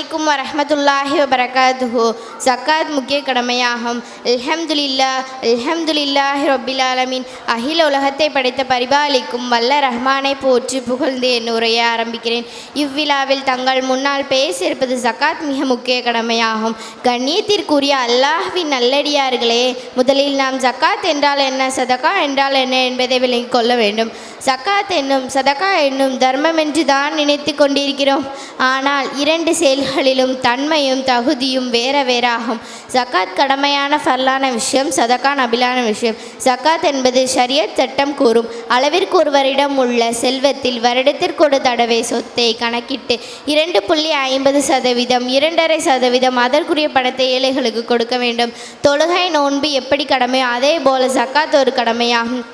அலைக்கும் வரஹ்மத்துல்லாஹி வபரகாத்துஹு. ஜக்காத் முக்கிய கடமையாகும். அல்ஹம்துலில்லாஹி ரப்பில் ஆலமீன். அகில உலகத்தை படைத்த பரிபாலிக்கும் வல்ல ரஹ்மானை போற்றி புகழ்ந்து என் உரையை ஆரம்பிக்கிறேன். இவ்விழாவில் தங்கள் முன்னால் பேசியிருப்பது ஜக்காத் மிக முக்கிய கடமையாகும். கண்ணியத்திற்குரிய அல்லாஹ்வின் நல்லடியார்களே, முதலில் நாம் ஜக்காத் என்றால் என்ன, சதகா என்றால் என்ன என்பதை விளங்கிக் கொள்ள வேண்டும். ஜக்காத் என்னும் சதகா என்னும் தர்மம் என்று தான் நினைத்து கொண்டிருக்கிறோம். ஆனால் இரண்டு செயல்களிலும் தன்மையும் தகுதியும் வேற வேறாகும். ஜக்காத் கடமையான ஃபர்லான விஷயம், சதகா நபிலான விஷயம். ஜக்காத் என்பது ஷரியத் சட்டம் கூறும் அளவிற்கு ஒருவரிடம் உள்ள செல்வத்தில் வருடத்திற்கு ஒரு தடவை சொத்தை கணக்கிட்டு 2.50%, 2.5% அதற்குரிய பணத்தை ஏழைகளுக்கு கொடுக்க வேண்டும். தொழுகை நோன்பு எப்படி கடமையோ அதே போல ஜக்காத் ஒரு கடமையாகும்.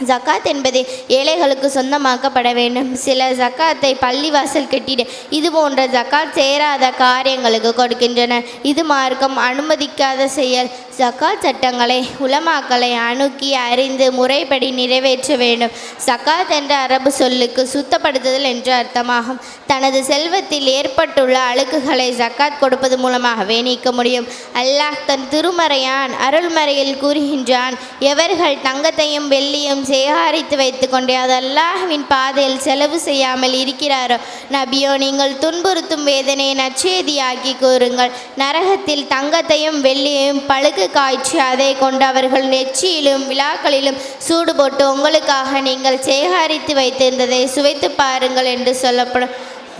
ஜக்காத் என்பது ஏழைகளுக்கு சொந்தமாக்கப்பட வேண்டும். சில ஜக்காத்தை பள்ளிவாசல் கட்டிட இது போன்ற ஜக்காத் சேராத காரியங்களுக்கு கொடுக்கின்றனர். இது மார்க்கம் அனுமதிக்காத செயல். ஜக்காத் சட்டங்களை உலமாக்களை அணுக்கி அறிந்து முறைப்படி நிறைவேற்ற வேண்டும். ஜக்காத் என்ற அரபு சொல்லுக்கு சுத்தப்படுத்துதல் என்று அர்த்தமாகும். தனது செல்வத்தில் ஏற்பட்டுள்ள அழுக்குகளை ஜக்காத் கொடுப்பது மூலமாகவே நீக்க முடியும். அல்லாஹ் தன் திருமறையான் அருள்மறையில் கூறுகின்றான், எவர்கள் தங்கத்தையும் வெள்ளியும் சேகரித்து வைத்து கொண்டே அது அல்லாஹ்வின் பாதையில் செலவு செய்யாமல் இருக்கிறாரோ, நபியோ நீங்கள் துன்புறுத்தும் வேதனையை நற்செய்தியாக்கி கூறுங்கள். நரகத்தில் தங்கத்தையும் வெள்ளியையும் பழுக்கு காய்ச்சி அதை கொண்டு அவர்கள் நெற்றியிலும் விழாக்களிலும் சூடு போட்டு உங்களுக்காக நீங்கள் சேகரித்து வைத்திருந்ததை சுவைத்து பாருங்கள் என்று சொல்லப்படும்.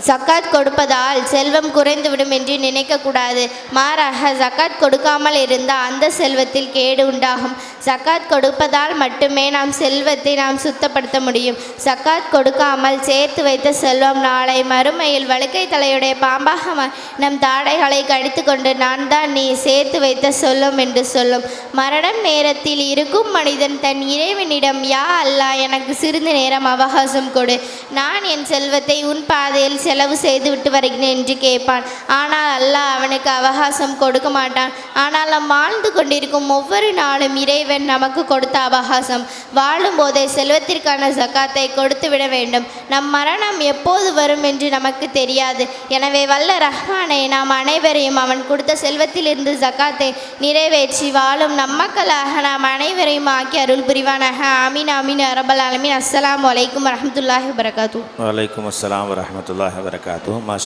ஜக்காத் கொடுப்பதால் செல்வம் குறைந்துவிடும் என்று நினைக்கக்கூடாது. மாறாக ஜக்காத் கொடுக்காமல் இருந்தால் அந்த செல்வத்தில் கேடு உண்டாகும். ஜக்காத் கொடுப்பதால் மட்டுமே நாம் செல்வத்தை நாம் சுத்தப்படுத்த முடியும். ஜக்காத் கொடுக்காமல் சேர்த்து வைத்த செல்வம் நாளை மறுமையில் வழுக்கை தலையுடைய பாம்பாக நம் தாடைகளை கடித்து கொண்டு நான் தான் நீ சேர்த்து வைத்த செல்வம் என்று சொல்லும். மரணம் நேரத்தில் இருக்கும் மனிதன் தன் இறைவனிடம், யா அல்லாஹ், எனக்கு சிறிது நேரம் அவகாசம் கொடு, நான் என் செல்வத்தை உன் பாதையில் செலவு செய்து விட்டு வருகிறேன் என்று கேட்பான். ஆனால் அல்லாஹ் அவனுக்கு அவகாசம் கொடுக்க மாட்டான். ஆனால் நாம் வாழ்ந்து கொண்டிருக்கும் ஒவ்வொரு நாளும் இறைவன் நமக்கு கொடுத்த அவகாசம். வாழும் போதே செல்வத்திற்கான ஜக்காத்தை கொடுத்து விட வேண்டும். நம் மரணம் எப்போது வரும் என்று நமக்கு தெரியாது. எனவே வல்ல ரஹ்மானை நாம் அனைவரையும் அவன் கொடுத்த செல்வத்திலிருந்து ஜக்காத்தை நிறைவேற்றி வாழும் நம்மக்களாக நாம் அனைவரையும் ஆக்கி அருள் புரிவானாக. ஆமீன் ஆமீன் அரபல் ஆலமீன். அஸ்ஸலாமு அலைக்கும் வரஹ்மத்துல்லாஹி வபரகாத்துஹு. வலைக்கும் அஸ்ஸலாம் வரஹ்மத்துல்லாஹி வபரகாத்துஹு.